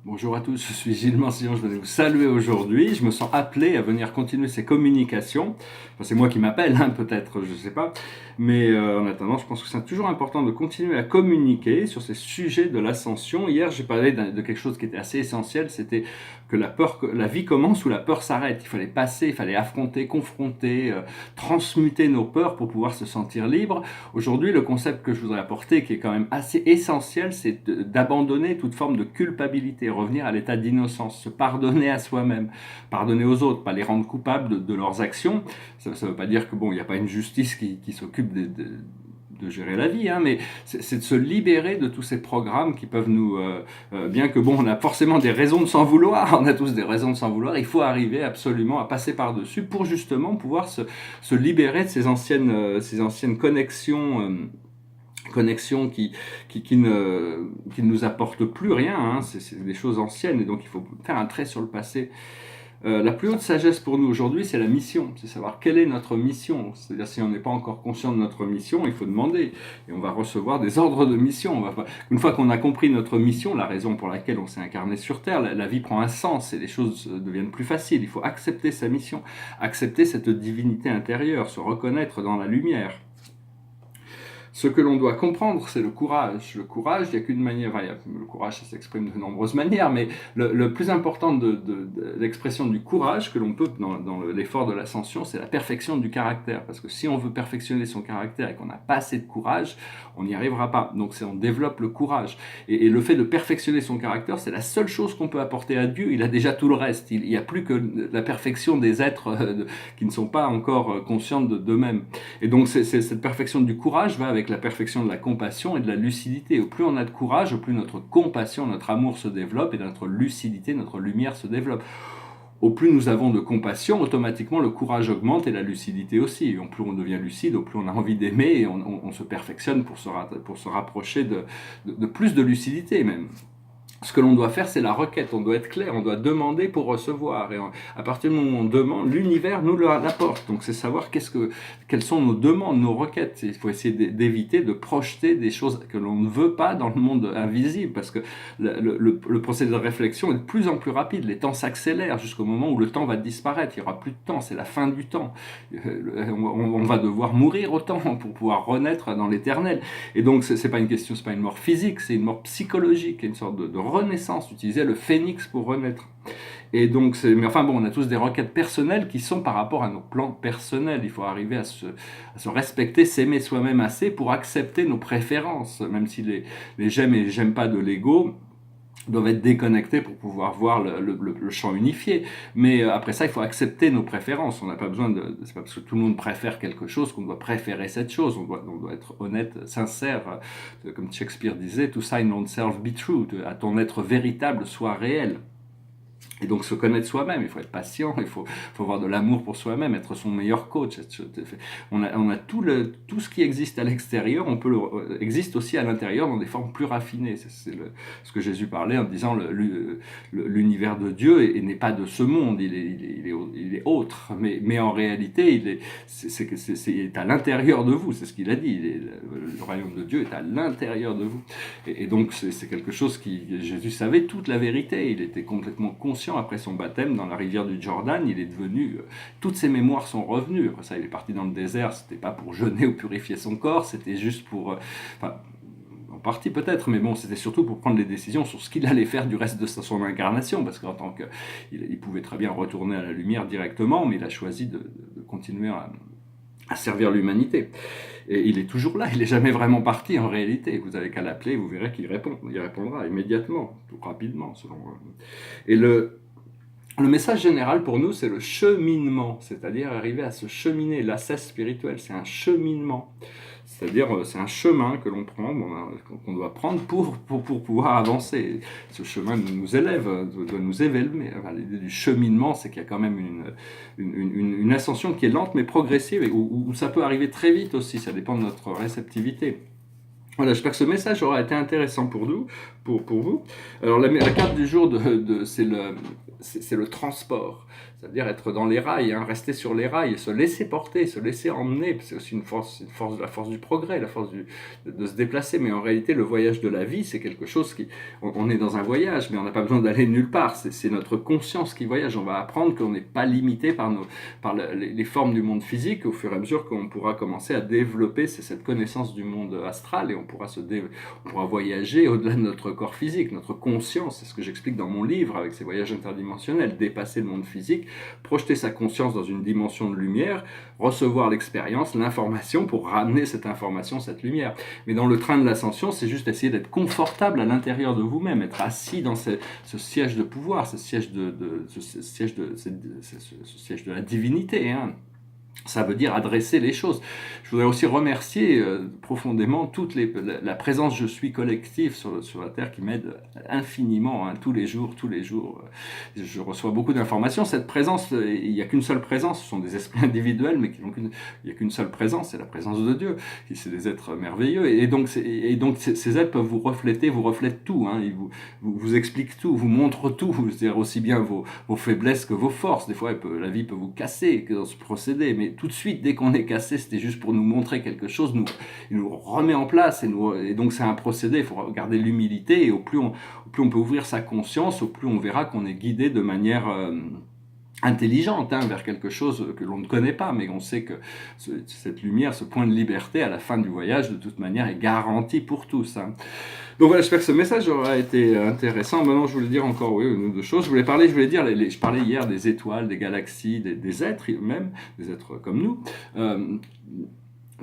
Bonjour à tous, je suis Gilles Mancillon, je venais vous saluer aujourd'hui. Je me sens appelé à venir continuer ces communications. Enfin, c'est moi qui m'appelle, hein, peut-être, je ne sais pas. Mais en attendant, je pense que c'est toujours important de continuer à communiquer sur ces sujets de l'ascension. Hier, j'ai parlé de quelque chose qui était assez essentiel, c'était que la vie commence où la peur s'arrête. Il fallait passer, il fallait affronter, confronter, transmuter nos peurs pour pouvoir se sentir libre. Aujourd'hui, le concept que je voudrais apporter, qui est quand même assez essentiel, c'est d'abandonner toute forme de culpabilité, revenir à l'état d'innocence, se pardonner à soi-même, pardonner aux autres, pas les rendre coupables de leurs actions. Ça ne veut pas dire que bon, il n'y a pas une justice qui s'occupe de gérer la vie, hein, mais c'est de se libérer de tous ces programmes qui peuvent nous... bien que bon, on a forcément des raisons de s'en vouloir, on a tous des raisons de s'en vouloir, il faut arriver absolument à passer par-dessus pour justement pouvoir se libérer de ces anciennes connexions qui ne nous apportent plus rien, hein. C'est des choses anciennes, et donc il faut faire un trait sur le passé. La plus haute sagesse pour nous aujourd'hui, c'est la mission, c'est savoir quelle est notre mission. C'est-à-dire, si on n'est pas encore conscient de notre mission, il faut demander, et on va recevoir des ordres de mission. Une fois qu'on a compris notre mission, la raison pour laquelle on s'est incarné sur Terre, la vie prend un sens et les choses deviennent plus faciles. Il faut accepter sa mission, accepter cette divinité intérieure, se reconnaître dans la lumière. Ce que l'on doit comprendre, c'est le courage. Le courage, il n'y a qu'une manière. Enfin, le courage, ça s'exprime de nombreuses manières, mais le plus important de l'expression du courage que l'on peut dans l'effort de l'ascension, c'est la perfection du caractère. Parce que si on veut perfectionner son caractère et qu'on n'a pas assez de courage, on n'y arrivera pas. Donc, on développe le courage. Et le fait de perfectionner son caractère, c'est la seule chose qu'on peut apporter à Dieu. Il a déjà tout le reste. Il n'y a plus que la perfection des êtres qui ne sont pas encore conscients d'eux-mêmes. Et donc, cette perfection du courage va avec la perfection de la compassion et de la lucidité. Au plus on a de courage, au plus notre compassion, notre amour se développe et notre lucidité, notre lumière se développe. Au plus nous avons de compassion, automatiquement le courage augmente et la lucidité aussi. Et au plus on devient lucide, au plus on a envie d'aimer et on se perfectionne pour se rapprocher de plus de lucidité même. Ce que l'on doit faire, c'est la requête. On doit être clair, on doit demander pour recevoir. Et à partir du moment où on demande, l'univers nous l'apporte. Donc c'est savoir quelles sont nos demandes, nos requêtes. Il faut essayer d'éviter de projeter des choses que l'on ne veut pas dans le monde invisible, parce que le procédé de réflexion est de plus en plus rapide. Les temps s'accélèrent jusqu'au moment où le temps va disparaître. Il n'y aura plus de temps, c'est la fin du temps. On va devoir mourir au temps pour pouvoir renaître dans l'éternel. Et donc c'est pas une question, c'est pas une mort physique, c'est une mort psychologique, une sorte de renaissance, utiliser le phénix pour renaître. Et donc, mais enfin bon, on a tous des requêtes personnelles qui sont par rapport à nos plans personnels. Il faut arriver à se respecter, s'aimer soi-même assez pour accepter nos préférences, même si les j'aime et j'aime pas de l'ego doivent être déconnectés pour pouvoir voir le champ unifié. Mais après ça, il faut accepter nos préférences. On n'a pas besoin c'est pas parce que tout le monde préfère quelque chose qu'on doit préférer cette chose. On doit être honnête, sincère. Comme Shakespeare disait, to sign oneself be true. À ton être véritable soit réel. Et donc se connaître soi-même, il faut être patient, il faut avoir de l'amour pour soi-même, être son meilleur coach. On a tout ce qui existe à l'extérieur, existe aussi à l'intérieur dans des formes plus raffinées. C'est ce que Jésus parlait en disant l'univers de Dieu n'est pas de ce monde, il est autre. Mais en réalité, il est à l'intérieur de vous, c'est ce qu'il a dit. Le royaume de Dieu est à l'intérieur de vous. Et donc c'est quelque chose Jésus savait toute la vérité, il était complètement conscient. Après son baptême dans la rivière du Jordan, il est devenu, toutes ses mémoires sont revenues. Après ça, il est parti dans le désert, c'était pas pour jeûner ou purifier son corps, c'était juste pour, en partie peut-être, mais bon, c'était surtout pour prendre les décisions sur ce qu'il allait faire du reste de son incarnation, parce qu'en tant il pouvait très bien retourner à la lumière directement, mais il a choisi de continuer à servir l'humanité. Et il est toujours là, il n'est jamais vraiment parti en réalité. Vous avez qu'à l'appeler, vous verrez qu'il répondra immédiatement, tout rapidement. Et le message général pour nous, c'est le cheminement, c'est-à-dire arriver à se cheminer. L'ascèse spirituelle, c'est un cheminement. C'est-à-dire, c'est un chemin que l'on prend, qu'on doit prendre pour pouvoir avancer. Ce chemin nous élève, doit nous élever. L'idée du cheminement, c'est qu'il y a quand même une ascension qui est lente mais progressive, et où ça peut arriver très vite aussi, ça dépend de notre réceptivité. Voilà, j'espère que ce message aura été intéressant pour pour vous. Alors la carte du jour, c'est le transport. C'est-à-dire être dans les rails, hein, rester sur les rails, et se laisser porter, se laisser emmener. C'est aussi la force du progrès, la force de se déplacer. Mais en réalité, le voyage de la vie, c'est quelque chose qui... On est dans un voyage, mais on n'a pas besoin d'aller nulle part. C'est notre conscience qui voyage. On va apprendre qu'on n'est pas limité par les formes du monde physique au fur et à mesure qu'on pourra commencer à développer cette connaissance du monde astral, et on pourra voyager au-delà de notre corps physique, notre conscience. C'est ce que j'explique dans mon livre avec ces voyages interdimensionnels. Dépasser le monde physique, projeter sa conscience dans une dimension de lumière, recevoir l'expérience, l'information pour ramener cette information, cette lumière. Mais dans le train de l'ascension, c'est juste essayer d'être confortable à l'intérieur de vous-même, être assis dans ce siège de pouvoir, ce siège de la divinité, hein. Ça veut dire adresser les choses. Je voudrais aussi remercier profondément la présence je suis collective sur la Terre qui m'aide infiniment, hein, tous les jours. Je reçois beaucoup d'informations. Cette présence, il n'y a qu'une seule présence, ce sont des esprits individuels, mais il n'y a qu'une seule présence, c'est la présence de Dieu. C'est des êtres merveilleux. Et donc ces êtres peuvent vous reflètent tout. Hein, ils vous expliquent tout, vous montrent tout, c'est-à-dire aussi bien vos faiblesses que vos forces. Des fois, la vie peut vous casser dans ce procédé, mais tout de suite, dès qu'on est cassé, c'était juste pour nous montrer quelque chose, il nous remet en place, et donc c'est un procédé, il faut garder l'humilité, et au plus on peut ouvrir sa conscience, au plus on verra qu'on est guidé de manière intelligente, hein, vers quelque chose que l'on ne connaît pas, mais on sait que cette lumière, ce point de liberté à la fin du voyage, de toute manière, est garanti pour tous, hein. Donc voilà, j'espère que ce message aura été intéressant. Maintenant, je voulais dire encore une ou deux choses. Je parlais hier des étoiles, des galaxies, des êtres même, des êtres comme nous.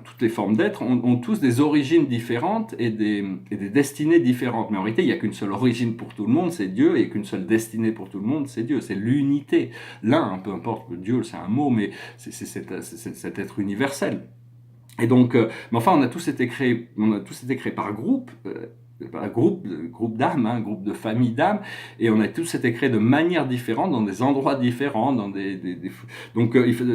Toutes les formes d'êtres ont tous des origines différentes et des destinées différentes. Mais en réalité, il n'y a qu'une seule origine pour tout le monde, c'est Dieu, et qu'une seule destinée pour tout le monde, c'est Dieu. C'est l'unité. L'un, peu importe, Dieu, c'est un mot, mais c'est cet être universel. Et donc, mais enfin, on a tous été créés par groupe. Un groupe d'âmes, un groupe de familles d'âmes, et on a tous été créés de manière différente, dans des endroits différents, donc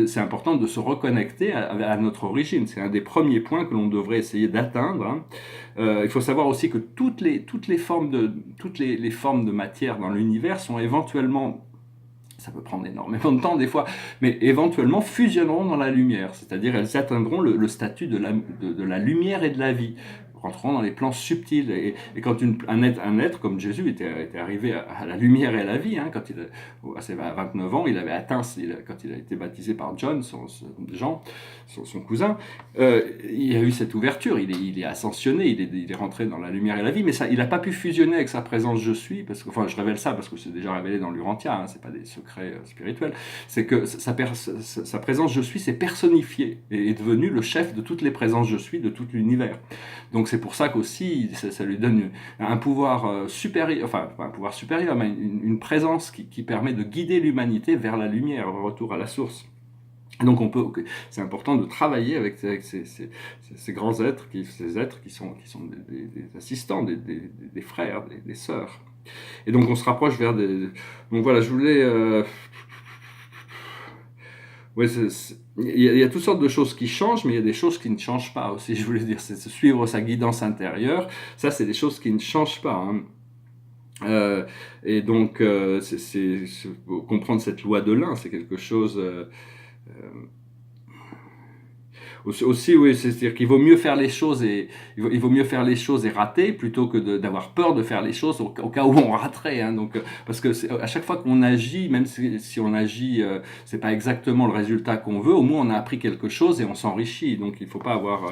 c'est important de se reconnecter à notre origine. C'est un des premiers points que l'on devrait essayer d'atteindre, hein. Il faut savoir aussi que toutes les formes de matière dans l'univers sont éventuellement, ça peut prendre énormément de temps des fois, mais éventuellement fusionneront dans la lumière, c'est-à-dire elles atteindront le statut de la lumière et de la vie, rentreront dans les plans subtils. Et quand un être comme Jésus était arrivé à la lumière et à la vie, hein, quand à 29 ans, il avait atteint, quand il a été baptisé par John, son cousin, il a eu cette ouverture, il est ascensionné, il est rentré dans la lumière et la vie, mais ça, il n'a pas pu fusionner avec sa présence je suis, je révèle ça parce que c'est déjà révélé dans l'Urantia, hein, c'est pas des secrets spirituels, c'est que sa présence je suis s'est personnifiée et est devenu le chef de toutes les présences je suis de tout l'univers. Donc c'est pour ça qu'aussi ça lui donne un pouvoir supérieur, enfin pas un pouvoir supérieur, mais une présence qui permet de guider l'humanité vers la lumière, au retour à la source. Donc c'est important de travailler avec ces grands êtres, ces êtres qui sont des assistants, des frères, des sœurs. Et donc on se rapproche vers des... Donc voilà, je voulais... Ouais, il y a toutes sortes de choses qui changent, mais il y a des choses qui ne changent pas aussi, je voulais dire. C'est suivre sa guidance intérieure. Ça, c'est des choses qui ne changent pas, hein. Et donc, comprendre cette loi de l'un, c'est quelque chose... Aussi, oui, c'est-à-dire qu'il vaut mieux faire les choses et rater plutôt que d'avoir peur de faire les choses au cas où on raterait, hein. Donc, parce que à chaque fois qu'on agit, même si on agit, c'est pas exactement le résultat qu'on veut, au moins on a appris quelque chose et on s'enrichit. Donc il faut pas avoir.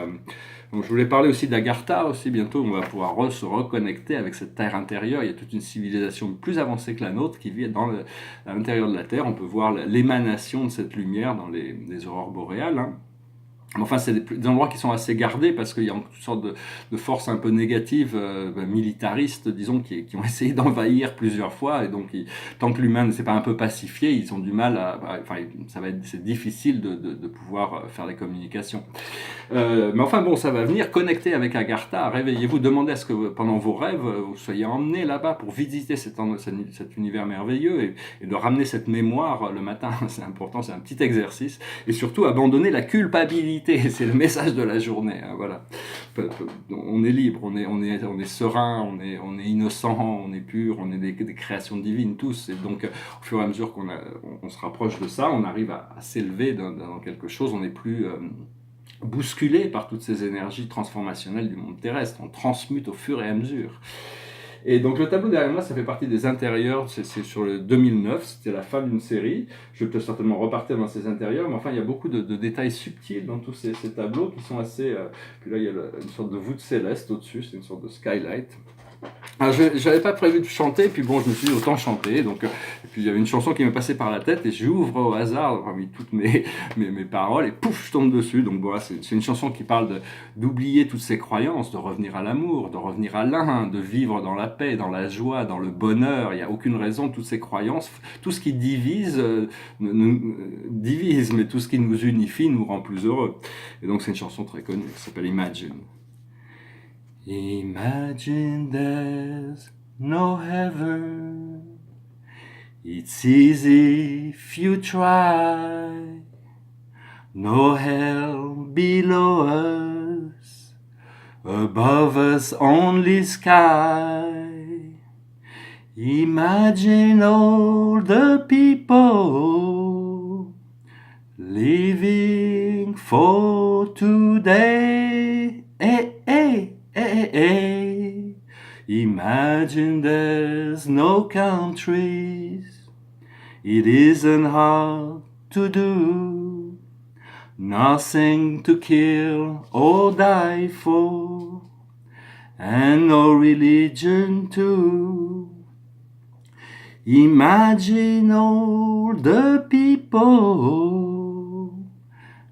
Donc je voulais parler aussi d'Agartha aussi. Bientôt, on va pouvoir se reconnecter avec cette terre intérieure. Il y a toute une civilisation plus avancée que la nôtre qui vit à l'intérieur de la Terre. On peut voir l'émanation de cette lumière dans les aurores boréales, hein. Enfin, c'est des endroits qui sont assez gardés parce qu'il y a toutes sortes de forces un peu négatives, militaristes, disons, qui ont essayé d'envahir plusieurs fois. Et donc, tant que l'humain ne s'est pas un peu pacifié, ils ont du mal c'est difficile de pouvoir faire des communications. Mais enfin, bon, ça va venir. Connecter avec Agartha, réveillez-vous, demandez à ce que pendant vos rêves, vous soyez emmenés là-bas pour visiter cet univers merveilleux et de ramener cette mémoire le matin. C'est important, c'est un petit exercice. Et surtout, abandonner la culpabilité vérité, c'est le message de la journée, hein, voilà. On est libre, on est serein, on est innocent, on est pur, on est des créations divines tous, et donc au fur et à mesure on se rapproche de ça, on arrive à s'élever dans quelque chose, on n'est plus bousculé par toutes ces énergies transformationnelles du monde terrestre, on transmute au fur et à mesure. Et donc le tableau derrière moi, ça fait partie des intérieurs, c'est sur le 2009, c'était la fin d'une série. Je vais peut-être certainement repartir dans ces intérieurs, mais enfin il y a beaucoup de détails subtils dans tous ces tableaux qui sont assez... puis là il y a une sorte de voûte céleste au-dessus, c'est une sorte de skylight. Alors, je n'avais pas prévu de chanter, puis bon, je me suis dit autant chanter. Donc, et puis il y avait une chanson qui m'est passée par la tête, et j'ouvre au hasard parmi toutes mes paroles, et pouf, je tombe dessus. Donc voilà, c'est une chanson qui parle d'oublier toutes ces croyances, de revenir à l'amour, de revenir à l'un, de vivre dans la paix, dans la joie, dans le bonheur. Il n'y a aucune raison, toutes ces croyances, tout ce qui divise, divise, mais tout ce qui nous unifie nous rend plus heureux. Et donc c'est une chanson très connue, qui s'appelle Imagine. Imagine there's no heaven. It's easy if you try. No hell below us. Above us only sky. Imagine all the people living for today. Hey, hey. Hey, hey, imagine there's no countries. It isn't hard to do. Nothing to kill or die for. And no religion too. Imagine all the people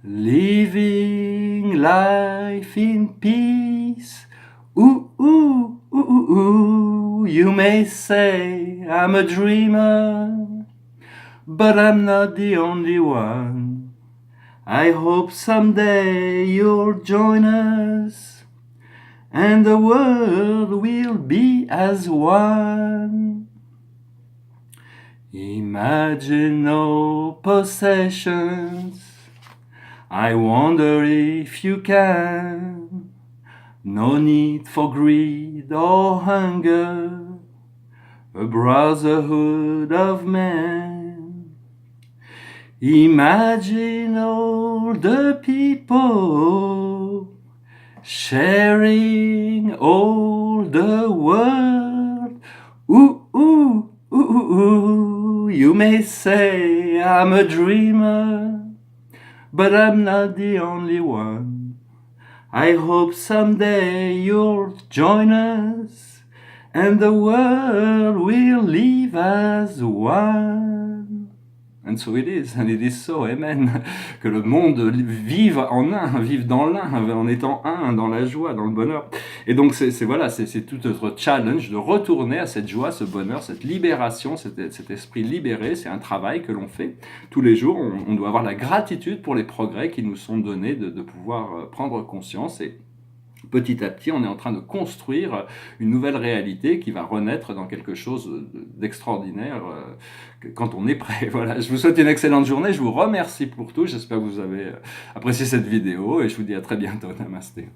living life in peace. Ooh, ooh, ooh, ooh, ooh, you may say I'm a dreamer, but I'm not the only one. I hope someday you'll join us, and the world will be as one. Imagine no possessions, I wonder if you can. No need for greed or hunger, a brotherhood of men. Imagine all the people sharing all the world. Ooh, ooh, ooh, ooh, ooh. You may say I'm a dreamer, but I'm not the only one. I hope someday you'll join us, and the world will live as one. And so it is, and it is so, amen. Que le monde vive en un, vive dans l'un, en étant un, dans la joie, dans le bonheur. Et donc c'est tout notre challenge de retourner à cette joie, ce bonheur, cette libération, cet esprit libéré. C'est un travail que l'on fait tous les jours. On doit avoir la gratitude pour les progrès qui nous sont donnés, de pouvoir prendre conscience. Et petit à petit, on est en train de construire une nouvelle réalité qui va renaître dans quelque chose d'extraordinaire quand on est prêt. Voilà, je vous souhaite une excellente journée, je vous remercie pour tout, j'espère que vous avez apprécié cette vidéo et je vous dis à très bientôt. Namasté.